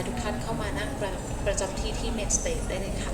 ทุกท่านเข้ามานั่งประจำที่ที่ Main Stage ได้เลยค่ะ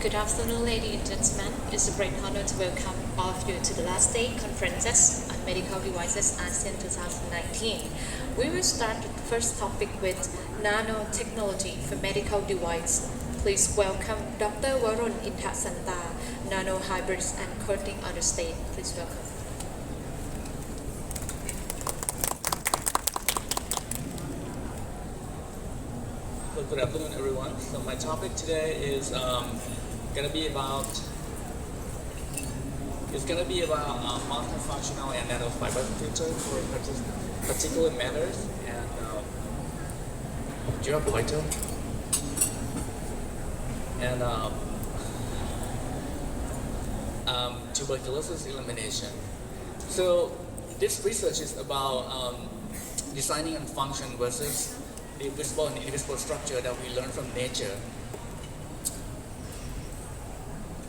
Good afternoon, ladies and gentlemen. It's a great honor to welcome all of you to the last day conferences on medical devices ASEAN 2019. We will start with the first topic with nanotechnology for medical device. Please welcome Dr. Varun Inthasanta, Nano Hybrids and Coating on the stage. Please welcome. So good afternoon, everyone. So my topic today is going to be about multifunctional and nanofiber filter for particulate matters and do you have a pointer? And tuberculosis elimination. So this research is about designing and function versus the visible and invisible structure that we learn from nature.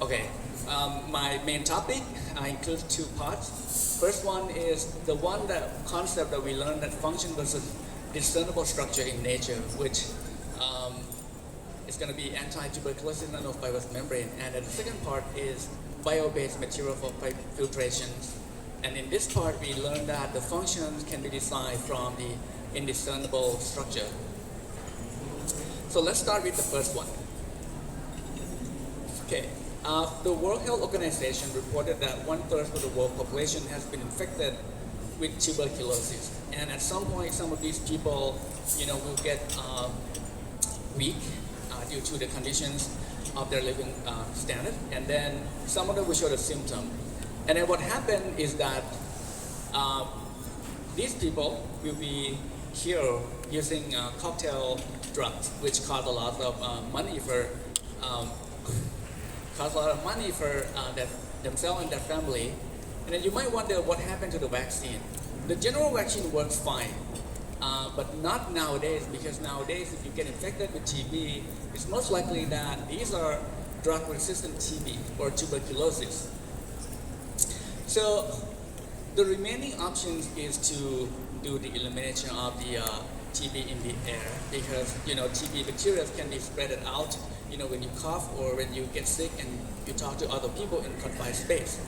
Okay, my main topic includes two parts. First one is the concept that we learn that function versus discernible structure in nature, which is going to be anti-tuberculosis nanofibrous membrane. And the second part is bio-based material for filtrations. And in this part, we learned that the functions can be designed from the indiscernible structure. So let's start with the first one. Okay, the World Health Organization reported that 1/3 of the world population has been infected with tuberculosis. and at some point, some of these people, will get weak due to the conditions of their living standard, and then some of them will show the symptom. And then what happened is that these people will be cured using cocktail drugs, which cost a lot of money for themselves and their family. And then you might wonder what happened to the vaccine. The general vaccine works fine, but not nowadays, because nowadays if you get infected with TB, it's most likely that these are drug-resistant TB or tuberculosis. So the remaining options is to do the elimination of the TB in the air, because TB bacteria can be spread out when you cough or when you get sick and you talk to other people in confined space.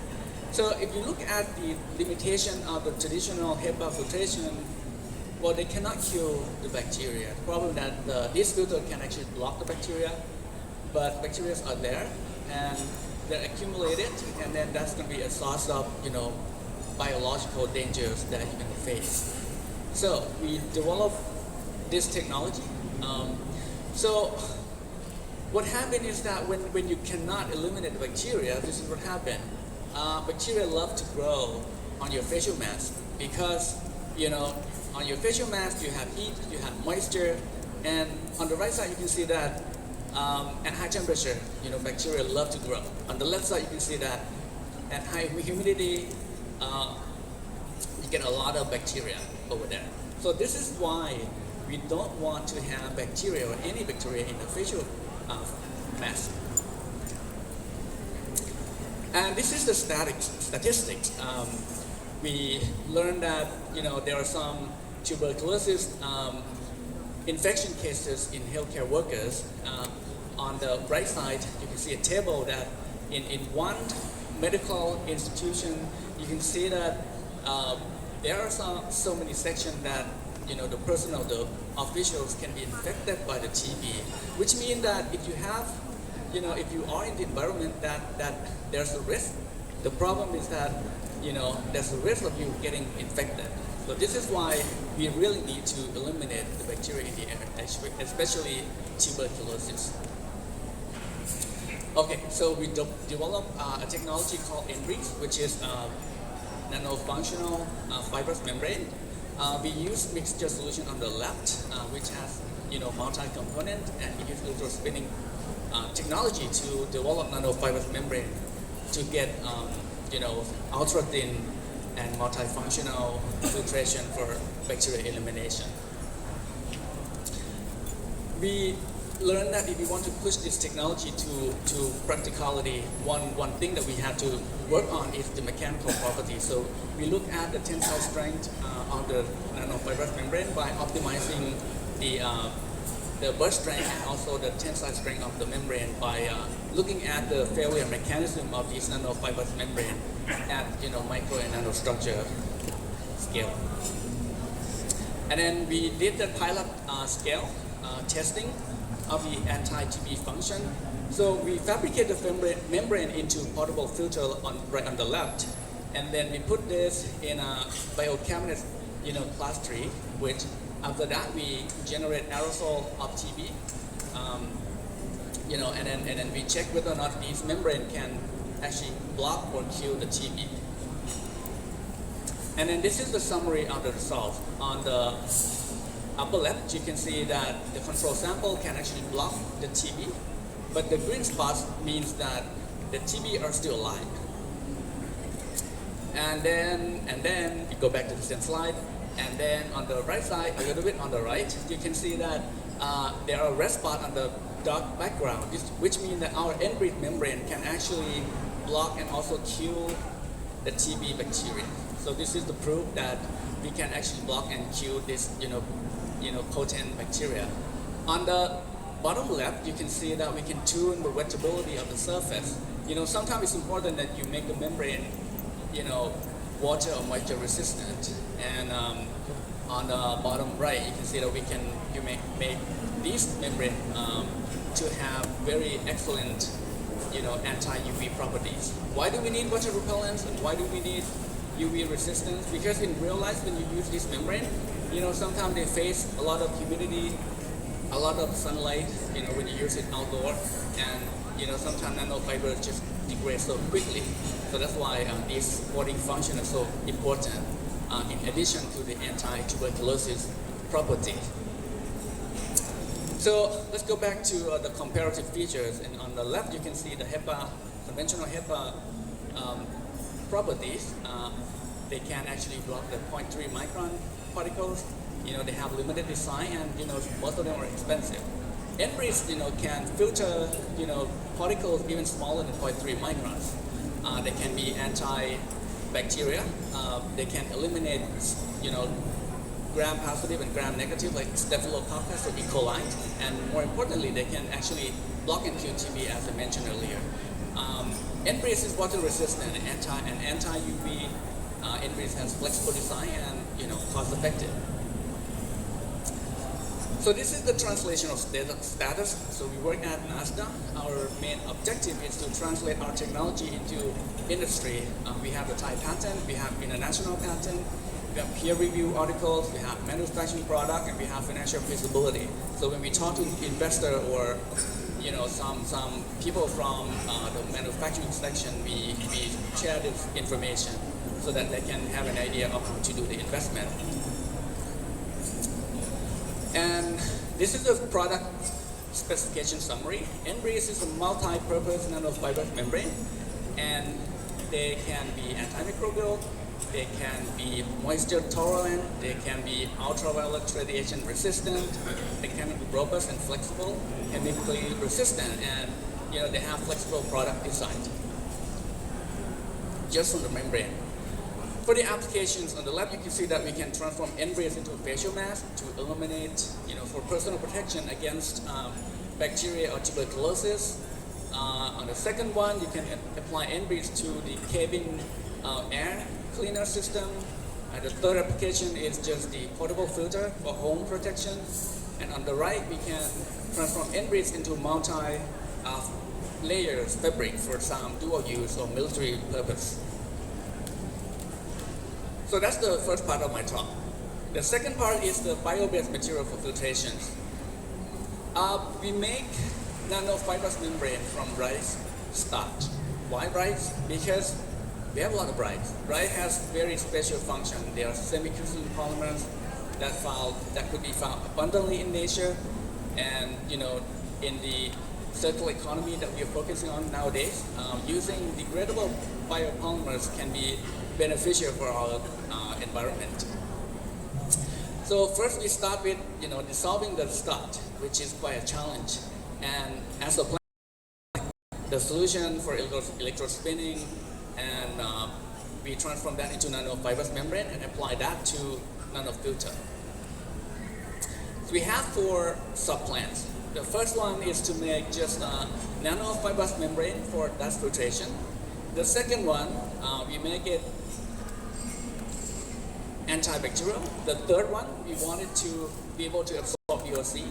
So if you look at the limitation of the traditional HEPA filtration, well, they cannot kill the bacteria. The problem that this filter can actually block the bacteria, but bacteria are there and they're accumulated, and then that's going to be a source of biological dangers that you can face. So we developed this technology. So what happened is that when you cannot eliminate the bacteria, this is what happened. Bacteria love to grow on your facial mask because on your facial mask you have heat, you have moisture, and on the right side you can see that at high temperature, bacteria love to grow. On the left side you can see that at high humidity, you get a lot of bacteria over there. So this is why we don't want to have bacteria or any bacteria in the facial mask. And this is the statistics. We learned that there are some tuberculosis infection cases in healthcare workers. On the right side, you can see a table that in one medical institution, you can see that there are so many sections that the personnel, the officials can be infected by the TB, which means that if you have, if you are in the environment that there's a risk. The problem is that there's a risk of you getting infected. So this is why we really need to eliminate the bacteria in the air, especially tuberculosis. Okay, so we developed a technology called NBRIES, which is nano-functional fibrous membrane. We use mixture solution on the left, which has multi-component, and we use ultra-spinning technology to develop nano-fibrous membrane to get ultra-thin and multifunctional filtration for bacteria elimination. We learned that if we want to push this technology to practicality, one thing that we have to work on is the mechanical properties. So we look at the tensile strength of the nanofibrous membrane by optimizing the burst strength and also the tensile strength of the membrane by looking at the failure mechanism of this nanofibrous membrane at micro and nanostructure scale. And then we did the pilot scale testing of the anti-TB function. So we fabricate the membrane into portable filter right on the left, and then we put this in a biocabinet, class 3, which after that we generate aerosol of TB, and then we check whether or not these membrane can actually block or kill the TB. And then this is the summary of the results. On the upper left, you can see that the control sample can actually block the TB, but the green spots means that the TB are still alive. And then you go back to the same slide, and then on the right side, a little bit on the right, you can see that there are red spots on the dark background, which means that our NBRIES membrane can actually block and also kill the TB bacteria. So this is the proof that we can actually block and kill this, potent bacteria. On the bottom left, you can see that we can tune the wettability of the surface. Sometimes it's important that you make the membrane, water or moisture resistant. And on the bottom right, you can see that you make this membrane to have very excellent, anti-UV properties. Why do we need water repellents, and why do we need, UV resistance, because in real life when you use this membrane, sometimes they face a lot of humidity, a lot of sunlight, when you use it outdoor, and sometimes nanofibers just degrade so quickly. So that's why this coating function is so important, in addition to the anti-tuberculosis properties. So let's go back to the comparative features, and on the left you can see the HEPA, conventional HEPA properties. They can actually block the 0.3 micron particles. They have limited design, and most of them are expensive. Enbridge, can filter, particles even smaller than 0.3 microns. They can be anti-bacteria. They can eliminate, gram-positive and gram-negative, like Staphylococcus or E. coli. And more importantly, they can actually block and kill TB, as I mentioned earlier. Enbridge is water-resistant and anti-UV. Enbridge has flexible design and, cost-effective. So this is the translational status. So we work at NASDA. Our main objective is to translate our technology into industry. We have the Thai patent, we have international patent, we have peer-reviewed articles, we have manufacturing product, and we have financial feasibility. So when we talk to investor or some people from the manufacturing section, we share this information so that they can have an idea of how to do the investment. And this is the product specification summary. Enbridge is a multi-purpose nanofiber membrane, and they can be antimicrobial, they can be moisture tolerant, they can be ultraviolet radiation resistant, they can be robust and flexible, chemically resistant, and they have flexible product design just from the membrane. For the applications on the left, you can see that we can transform Enbridge into a facial mask to eliminate, for personal protection against bacteria or tuberculosis. On the second one, you can apply Enbridge to the cabin air cleaner system. And the third application is just the portable filter for home protection. And on the right, we can transform Enbridge into multi-layers fabric for some dual use or military purpose. So that's the first part of my talk. The second part is the bio-based material for filtration. We make nanofibrous membrane from rice starch. Why rice? Because we have a lot of rice. Rice has very special function. They are semi-crystalline polymers that could be found abundantly in nature, and in the circular economy that we are focusing on nowadays, using degradable biopolymers can be beneficial for our environment. So first we start with dissolving the starch, which is quite a challenge. And as a plan, the solution for electrospinning, and we transform that into nanofibrous membrane and apply that to nanofilter. So we have 4 sub-plans. The first one is to make just a nanofibrous membrane for dust filtration. The second one, we make it antibacterial. The third one, we wanted to be able to absorb VOC.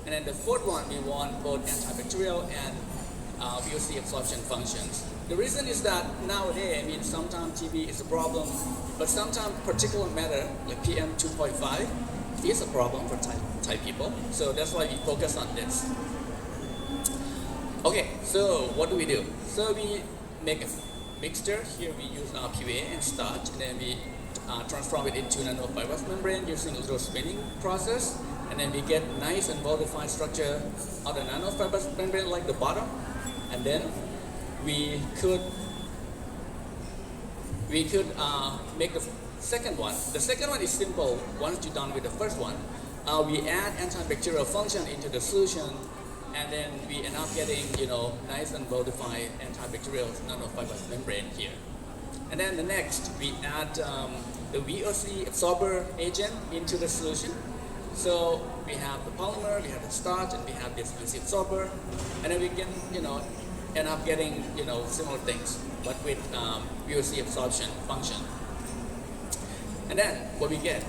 And then the fourth one, we want both antibacterial and VOC absorption functions. The reason is that nowadays, sometimes TB is a problem, but sometimes particulate matter, like PM 2.5, is a problem for Thai people. So that's why we focus on this. Okay, so what do we do? So we make a mixture. Here we use PVA and starch, and then we transform it into nanofibrous membrane using a little spinning process, and then we get nice and modified structure of the nanofibrous membrane like the bottom, and then we could make the second one. The second one is simple. Once you're done with the first one, we add antibacterial function into the solution, and then we end up getting nice and modified antibacterial nanofibrous membrane here. And then the next, we add the VOC absorber agent into the solution. So we have the polymer, we have the starch, and we have this VOC absorber, and then we can end up getting similar things, but with VOC absorption function. And then what we get,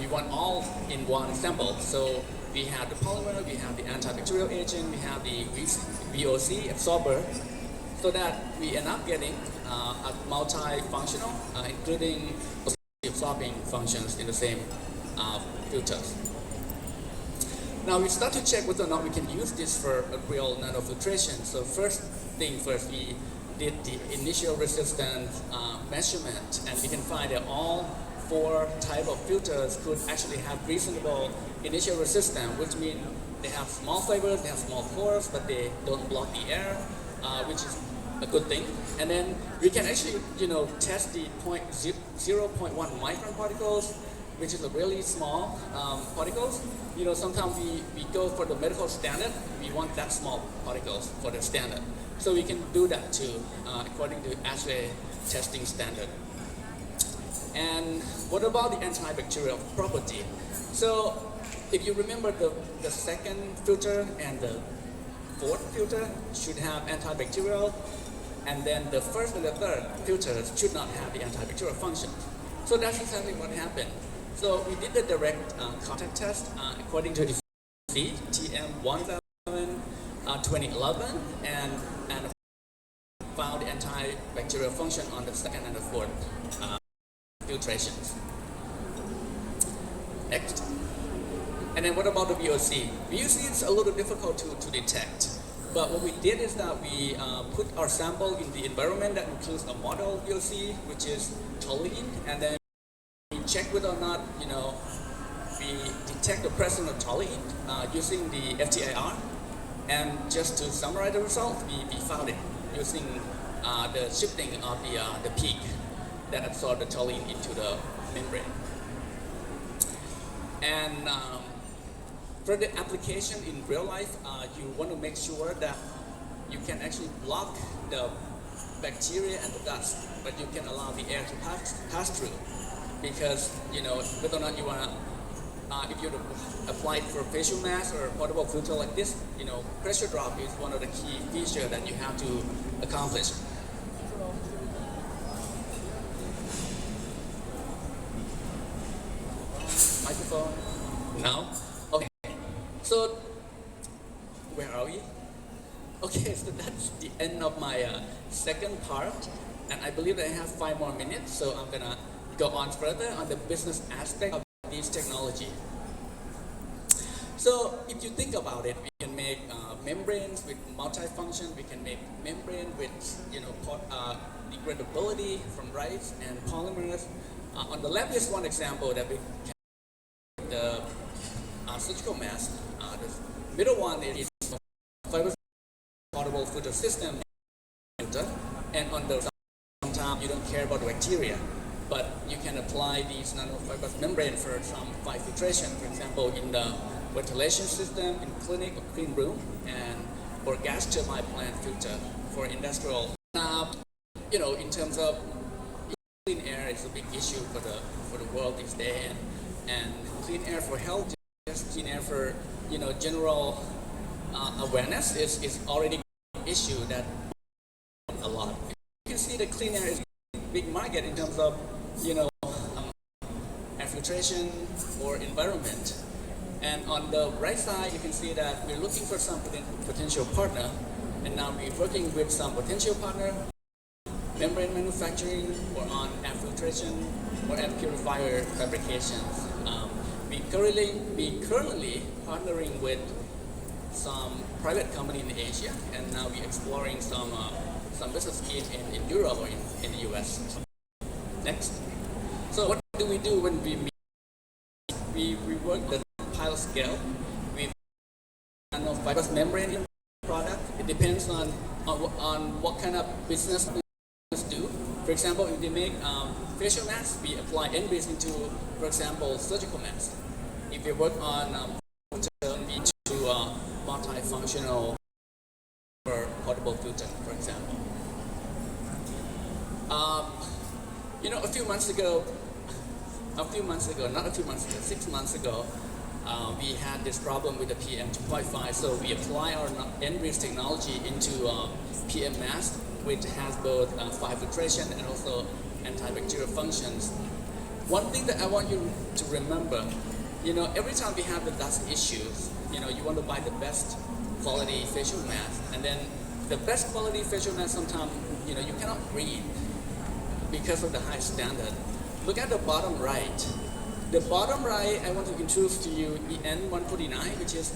we want all in one sample. So we have the polymer, we have the antibacterial agent, we have the VOC absorber, so that we end up getting a multi-functional, including swapping functions in the same filters. Now we start to check whether or not we can use this for a real nanofiltration. So first thing first, we did the initial resistance measurement, and we can find that all 4 type of filters could actually have reasonable initial resistance, which means they have small fibers, they have small pores, but they don't block the air, which is a good thing. And then we can actually, test the 0.1 micron particles, which is a really small particles. Sometimes we go for the medical standard. We want that small particles for the standard. So we can do that too, according to assay testing standard. And what about the antibacterial property? So if you remember, the second filter and the fourth filter should have antibacterial, and then the first and the third filters should not have the antibacterial function. So that's exactly what happened. So we did the direct contact test according to the TM1000 2011 and found the antibacterial function on the second and the fourth filtrations. Next. And then what about the VOC? VOC is a little difficult to detect. But what we did is that we put our sample in the environment that includes a model VOC, which is toluene, and then we check whether or not, we detect the presence of toluene using the FTIR. And just to summarize the results, we found it using the shifting of the peak that absorbed the toluene into the membrane. And for the application in real life, you want to make sure that you can actually block the bacteria and the dust, but you can allow the air to pass through. Because, whether or not you want to, if you apply it for facial mask or portable filter like this, pressure drop is one of the key features that you have to accomplish. Microphone? No? Okay. So, where are we? Okay, so that's the end of my second part, and I believe that I have 5 more minutes, so I'm gonna go on further on the business aspect of this technology. So if you think about it, we can make membranes with multifunction. We can make membrane with degradability from rice and polymers. On the left is one example that we can make the surgical mask. The middle one is fiber portable filter system filter, and on the top you don't care about the bacteria, but you can apply these nanofibrous membrane for some fine filtration, for example, in the ventilation system, in clinic or clean room, and or gas turbine plant filter for industrial. In terms of clean air, is a big issue for the world these days, and clean air for health, just clean air for general awareness is already an issue that a lot. You can see the clean air is a big market in terms of air filtration or environment. And on the right side, you can see that we're looking for some potential partner, and now we're working with some potential partner, membrane manufacturing, or on air filtration or air purifier fabrications. We currently partnering with some private company in Asia, and now we're exploring some business scheme in Europe or in the US. Next. So what do we do when we meet? We work the pilot scale. We fibrous membrane in product. It depends on what kind of business we do. For example, if they make facial masks, we apply NBS into, for example, surgical masks. If we work on multifunctional for portable filter, for example. A few months ago, 6 months ago, we had this problem with the PM 2.5, so we apply our NBS technology into PM mask, which has both fire filtration and also antibacterial functions. One thing that I want you to remember, every time we have the dust issues, you want to buy the best quality facial mask, and then the best quality facial mask sometimes, you cannot read because of the high standard. Look at the bottom right. The bottom right, I want to introduce to you EN 149, which is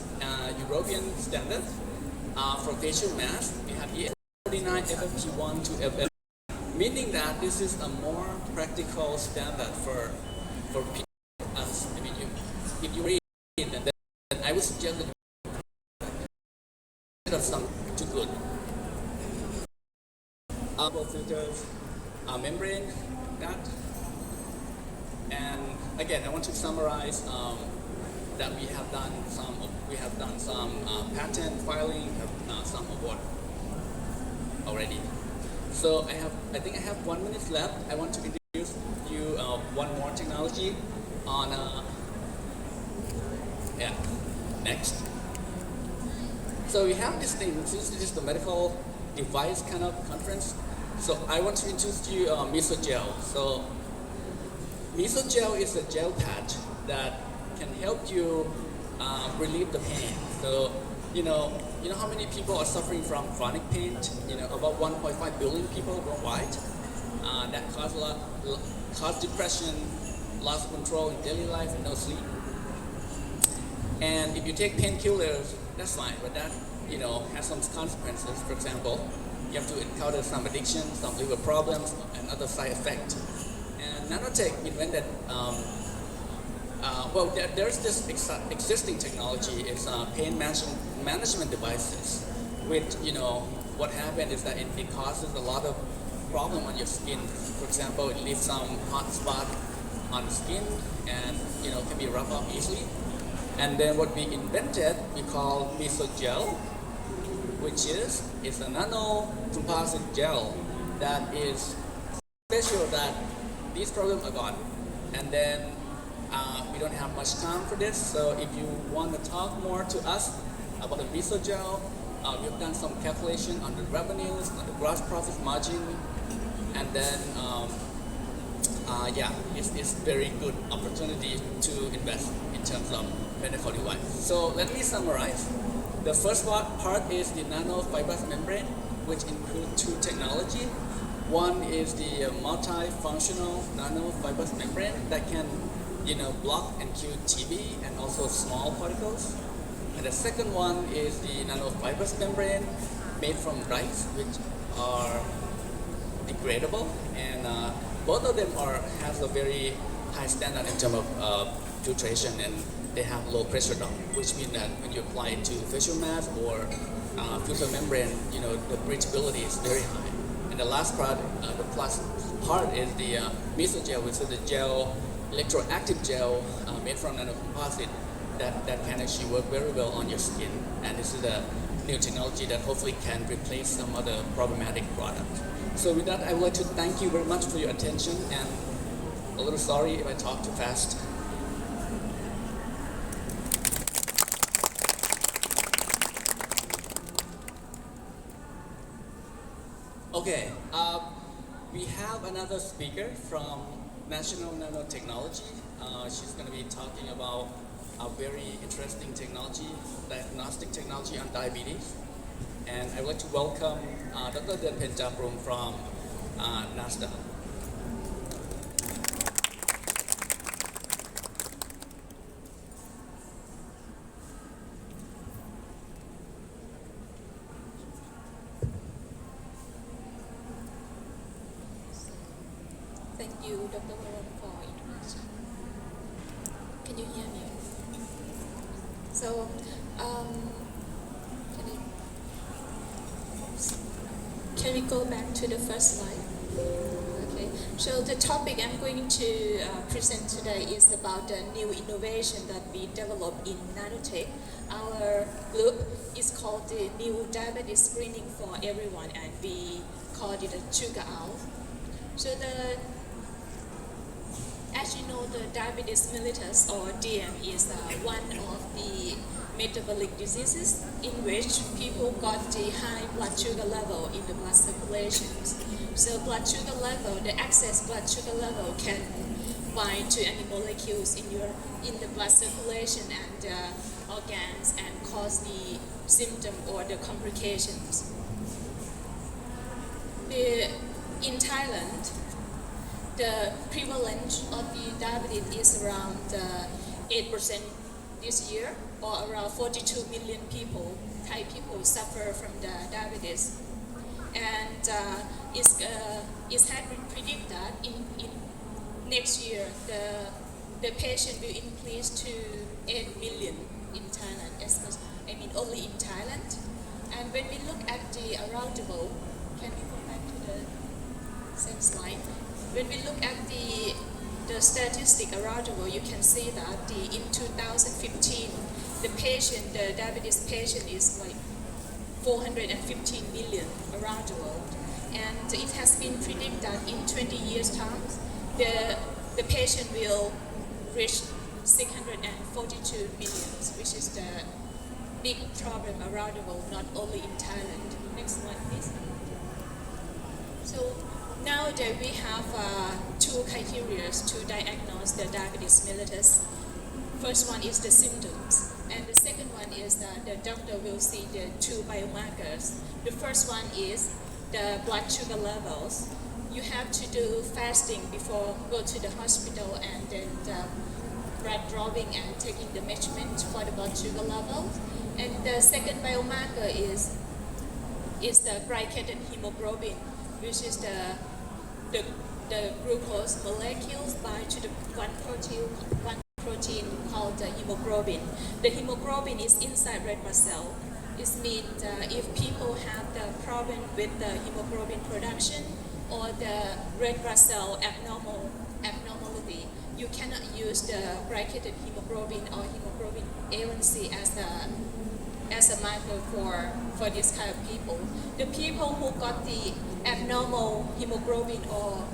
European standard for facial mask. We have EN 149 FFP1 to FFP, meaning that this is a more practical standard for people. I mean, if you read it, then I would suggest that you have some too good. Filters, membrane, that. And again, I want to summarize that we have done some patent filing, some award already. So I think I have 1 minute left. I want to introduce you one more technology on next. So we have this thing. This is the medical device kind of conference. So I want to introduce you Meso Gel. So Meso Gel is a gel patch that can help you relieve the pain. So you know how many people are suffering from chronic pain? About 1.5 billion people worldwide. That cause depression, loss of control in daily life, and no sleep. And if you take painkillers, that's fine, but that has some consequences. For example, you have to encounter some addiction, some liver problems, and other side effects. And nanotech invented, there's this existing technology. It's pain management devices, which what happened is that it causes a lot of problem on your skin. For example, it leaves some hot spot on the skin, and can be rubbed off easily. And then what we invented, we call Meso Gel, which is a nano composite gel that is special that these problems are gone. And then we don't have much time for this, so if you want to talk more to us about the Meso Gel, we've done some calculation on the revenues, on the gross profit margin, and then it's very good opportunity to invest in terms of medical device. So let me summarize. The first part is the nanofibrous membrane, which includes two technology. One is the multifunctional nanofibrous membrane that can block and kill TB and also small particles. And the second one is the nanofibrous membrane made from rice, which are degradable, and both of them has a very high standard in terms of filtration, and they have low pressure drop, which means that when you apply it to facial mask or filter membrane, the breachability is very high. And the last part, the plus part is the Meso Gel, which is the gel, electroactive gel made from nanocomposite that can actually work very well on your skin. And this is a new technology that hopefully can replace some other problematic products. So with that, I would like to thank you very much for your attention, and a little sorry if I talk too fast. Okay, we have another speaker from National Nanotechnology. She's going to be talking about a very interesting technology, diagnostic technology on diabetes. And I would like to welcome Dr. Denpen Japrum from NASDA. Thank you, Dr. Warren, for introduction. Can you hear me? So, can we go back to the first slide? Okay. So the topic I'm going to present today is about the new innovation that we developed in nanotech. Our group is called the New Diabetes Screening for Everyone, and we called it a sugar out. So as you know, the diabetes mellitus, or DM, is one of the metabolic diseases in which people got the high blood sugar level in the blood circulation. So blood sugar level, the excess blood sugar level can bind to any molecules in the blood circulation and organs and cause the symptom or the complications. In Thailand, the prevalence of the diabetes is around 8% this year, or around 42 million people, Thai people, suffer from the diabetes. And it has been predicted that in next year the patient will increase to 8 million in Thailand, only in Thailand. And when we look at the around the world, can we go back to the same slide? When we look at the statistic around the world, you can see that in 2015, the diabetes patient is like 415 million around the world. And it has been predicted that in 20 years' time, the patient will reach 642 million, which is the big problem around the world, not only in Thailand. Next one, please. So nowadays we have two criteria to diagnose the diabetes mellitus. First one is the symptoms, and the second one is that the doctor will see the two biomarkers. The first one is the blood sugar levels. You have to do fasting before go to the hospital, and then blood drawing and taking the measurement for the blood sugar levels. And the second biomarker is the glycated hemoglobin, which is the glucose molecules bind to the one protein called the hemoglobin. The hemoglobin is inside red blood cell. It means if people have the problem with the hemoglobin production or the red blood cell abnormality, you cannot use the glycated hemoglobin or hemoglobin A1C as a marker for this kind of people. The people who got the abnormal hemoglobin or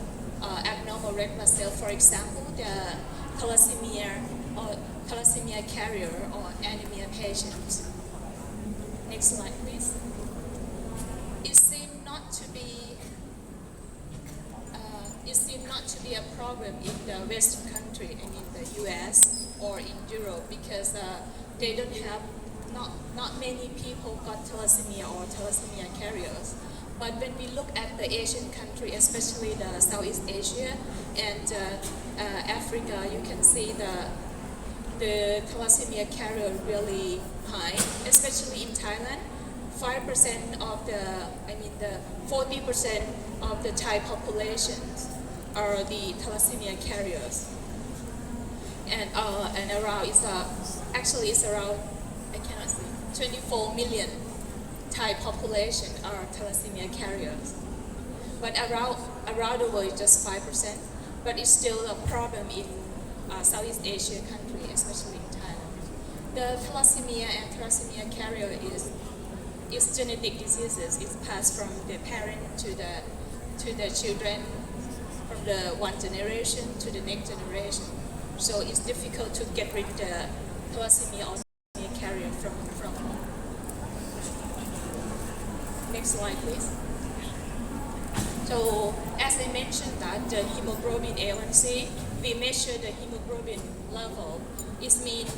abnormal red blood cell, for example, the thalassemia carrier or anemia patients. Next slide, please. It seemed not to be a problem in the Western country, the US or in Europe, because they don't have not many people got thalassemia or thalassemia carriers. But when we look at the Asian country, especially the Southeast Asia and Africa, you can see the thalassemia carrier really high, especially in Thailand. 5% of the 40% of the Thai populations are the thalassemia carriers, and around it's around 24 million Thai population are thalassemia carriers. But around the world, it's just 5%. But it's still a problem in Southeast Asia country, especially in Thailand. The thalassemia and thalassemia carrier is genetic diseases. It's passed from the parent to the children, from the one generation to the next generation. So it's difficult to get rid of the thalassemia or thalassemia carrier from. Next slide, please. So as I mentioned that the hemoglobin A1C, we measure the hemoglobin level. It means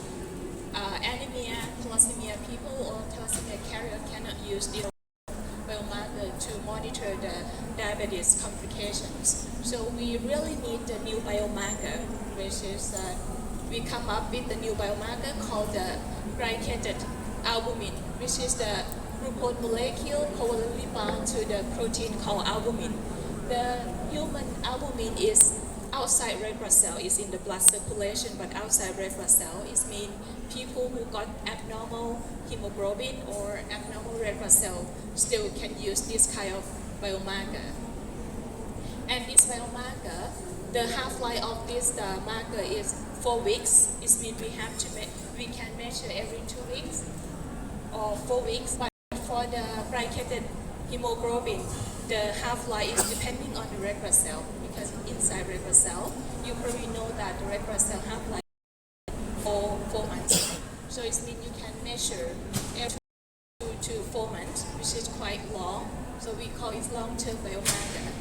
anemia, thalassemia people or thalassemia carrier cannot use the biomarker to monitor the diabetes complications. So we really need the new biomarker, which is we come up with the new biomarker called the glycated albumin, which is the glucose molecule covalently bound to the protein called albumin. The human albumin is outside red blood cell, is in the blood circulation, but outside red blood cell, it means people who got abnormal hemoglobin or abnormal red blood cell still can use this kind of biomarker. And this biomarker, the half-life of this marker is 4 weeks. It means we can measure every 2 weeks or 4 weeks. But for the glycated hemoglobin, the half-life is depending on the red blood cell, because inside red blood cell, you probably know that the red blood cell half-life for 4 months. So it means you can measure every 2 to 4 months, which is quite long. So we call it long-term biomarker.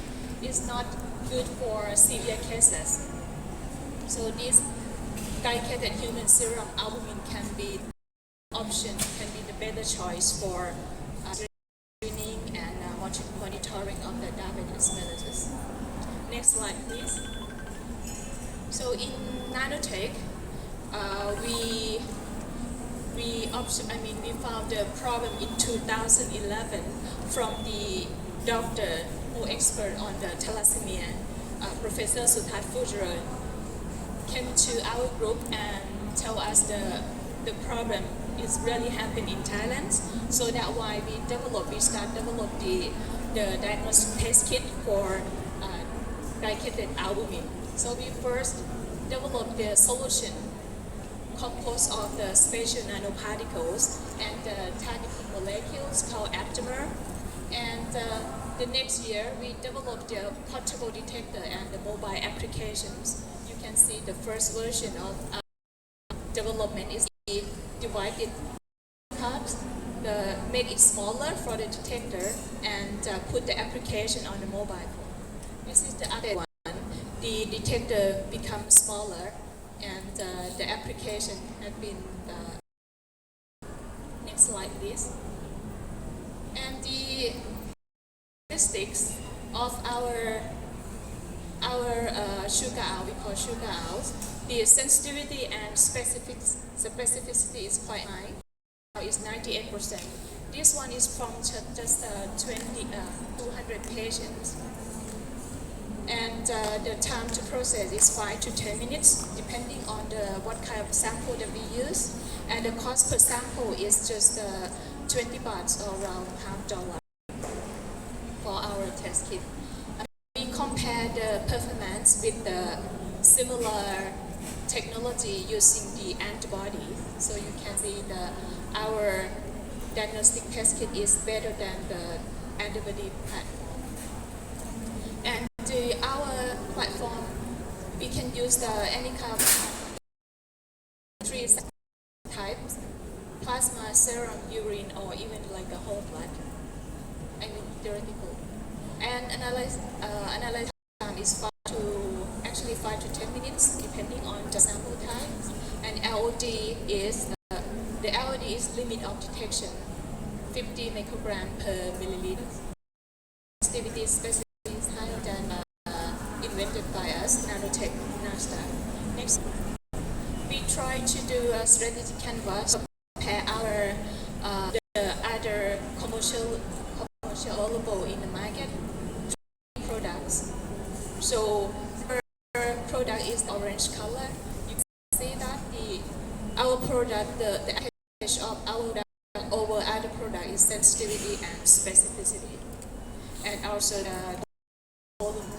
It's not good for severe cases. So this glycated human serum albumin can be can be the better choice for screening and monitoring of the diabetes. slide, please. So in nanotech, we found the problem in 2011 from the doctor who expert on the thalassemia, Professor Suthat Fujaran, came to our group and tell us the problem is really happening in Thailand. So that's why we start develop the diagnostic test kit for dilated albumin. So we first developed the solution composed of the spatial nanoparticles and the targeting molecules called aptamer. And the next year, we developed the portable detector and the mobile applications. You can see the first version of development is divided parts, make it smaller for the detector and put the application on the mobile phone. This is the other one. The detector becomes smaller and the application has been next slide please. And the characteristics of our sugar owl, we call sugar owls, the sensitivity and specificity is quite high. It's 98%. This one is from just 200 patients. And the time to process is 5 to 10 minutes, depending on what kind of sample that we use. And the cost per sample is just 20 bahts or around $50 for our test kit. We compare the performance with the similar technology using the antibody. So you can see our diagnostic test kit is better than the antibody platform. And our platform, we can use any kind of three types: plasma, serum, urine, or even like a whole blood. I mean theoretical. And analyze time is 5 to 10 minutes, depending on the sample type. And LOD is the LOD is limit of detection, 50 microgram per milliliter. Sensitivity specificity is higher than invented by us, nanotech, NASA. Next, we try to do a strategy canvas to compare our the other commercial available in the market products. So our product is orange color. You can see that our product, the advantage of our product over other product is sensitivity and specificity, and also the volume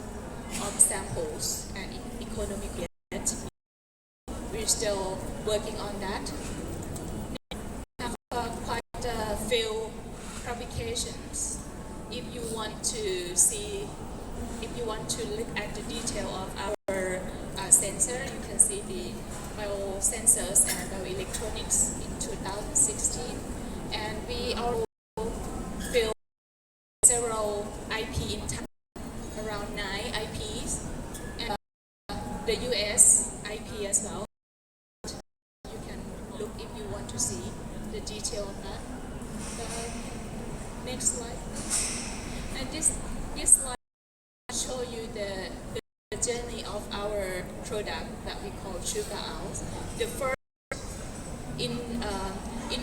of samples and economic yet. We're still working on that. We have quite a few publications. If you want to look at the detail of our sensor, you can see the biosensors and bioelectronics in 2016. And we also built several IP in time, around 9 IPs, and the US IP as well. You can look if you want to see the detail of that. Next slide. And this slide show you the journey of our product that we call sugar owls. The first in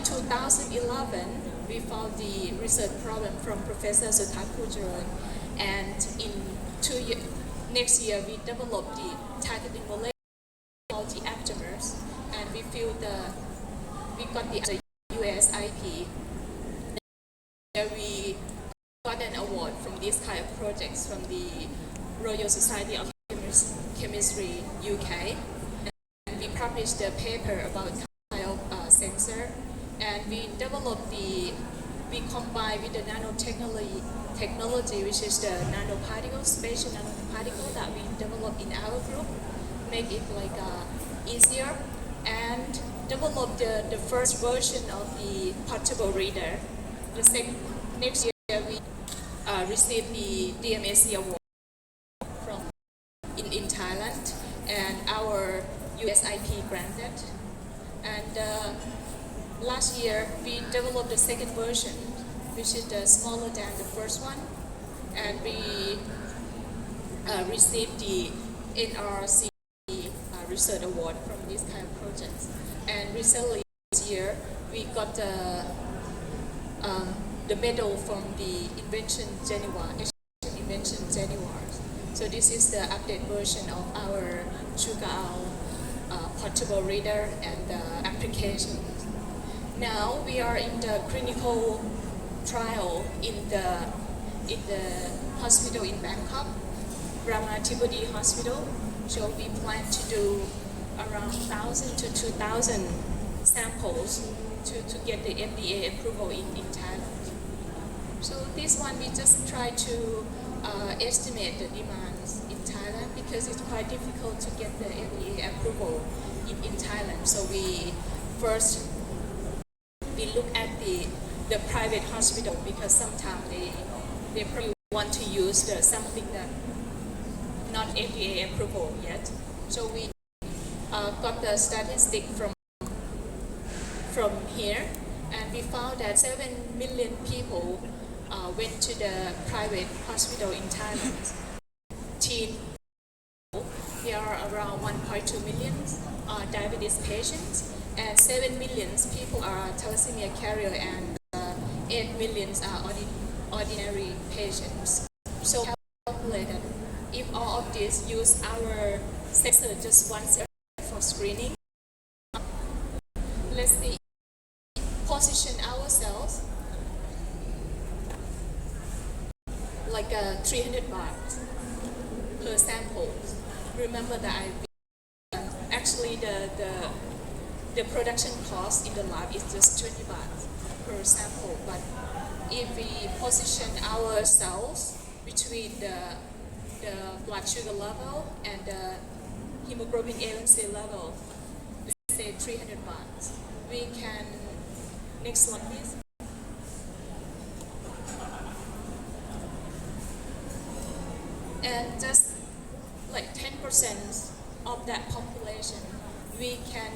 2011 we found the research problem from Professor Suthat Fujaran, and in next year we developed the targeting molecular called the aptamers, and we got the US IP. We got an award from this kind of projects from the Royal Society of Chemistry UK, and we published a paper about kind of sensor, and we combined with the nanotechnology, which is the nanoparticle, spatial nanoparticle that we developed in our group, make it like easier, and develop the first version of the portable reader. Next year we received the DMSC award from in Thailand, and our US IP granted. And last year we developed the second version, which is smaller than the first one, and we received the NRC Research Award from this kind of projects. And recently this year, we got the medal from the Invention Geneva, Asian Invention Geneva. So this is the updated version of our Sugar portable reader and application. Now we are in the clinical trial in the hospital in Bangkok, Ramathibodi Hospital. So we plan to do around 1,000 to 2,000 samples to get the FDA approval in Thailand. So this one we just try to estimate the demands in Thailand because it's quite difficult to get the FDA approval in Thailand. So we first look at the private hospital because sometimes they probably want to use something that not FDA approval yet. So we got the statistic from here, and we found that 7 million people went to the private hospital in Thailand. There are around 1.2 million diabetes patients, and 7 million people are thalassemia carrier, and 8 million are ordinary patients. So calculate that if all of these use our sensor just once for screening, let's see, position ourselves like 300 baht per sample. Remember that actually the production cost in the lab is just 20 baht per sample, but if we position ourselves between the blood sugar level and the hemoglobin A1C level, let's say 300 baht, we can, next slide please. And just like 10% of that population, we can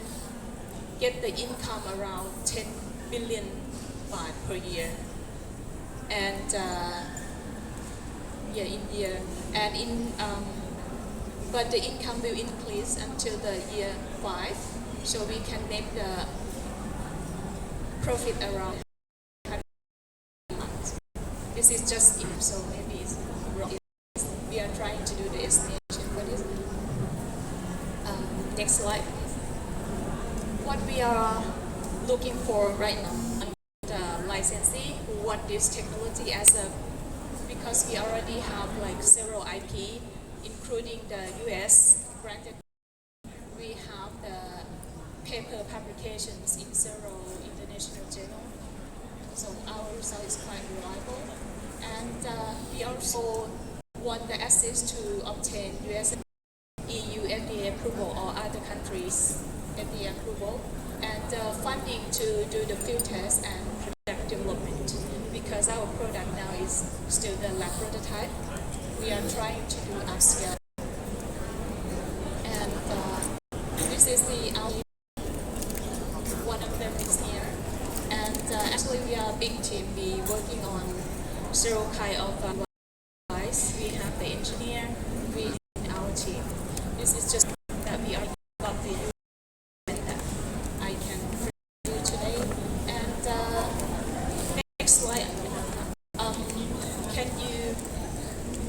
get the income around 10 billion baht per year. And in year, and but the income will increase until the year 5, so we can make the profit around 100 months. This is just if, so maybe it's wrong. We are trying to do the estimation for this. Next slide, please. What we are looking for right now, the licensee who want this technology as a, because we already have like several IP, including the US granted. We have the paper publications in several international journals, so our result is quite reliable. And we also want the access to obtain US, EU FDA approval or other countries FDA approval, and funding to do the field test and product development, because our product now is still the lab prototype. We are trying to do upscale. And this is the one of them is here. And actually we are a big team. We working on several kind of device. We have the engineer, we in our team. This is just that we are got the that I can do today. And next slide. Can you?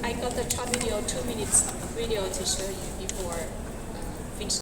I got the short video, 2 minutes video to show you before finishing.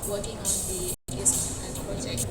working on the ESG project.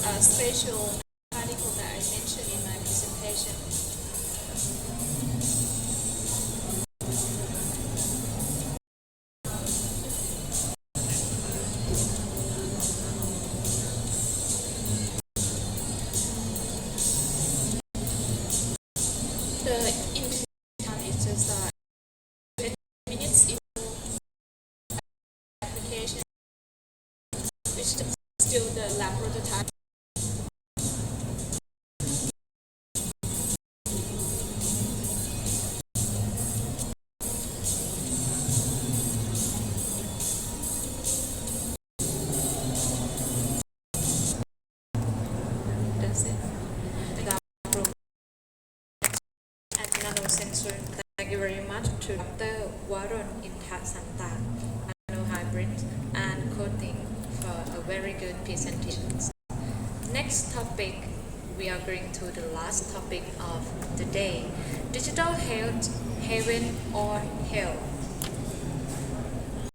The spatial particle that I mentioned in my presentation. The input time is just 10 minutes into application, which is still the lab prototype. That's it. And Nano sensor. Thank you very much to Dr. Warren Intasanta, Nano Hybrid and Coating for a very good presentation. Next topic, we are going to the last topic of the day: digital health, heaven or hell.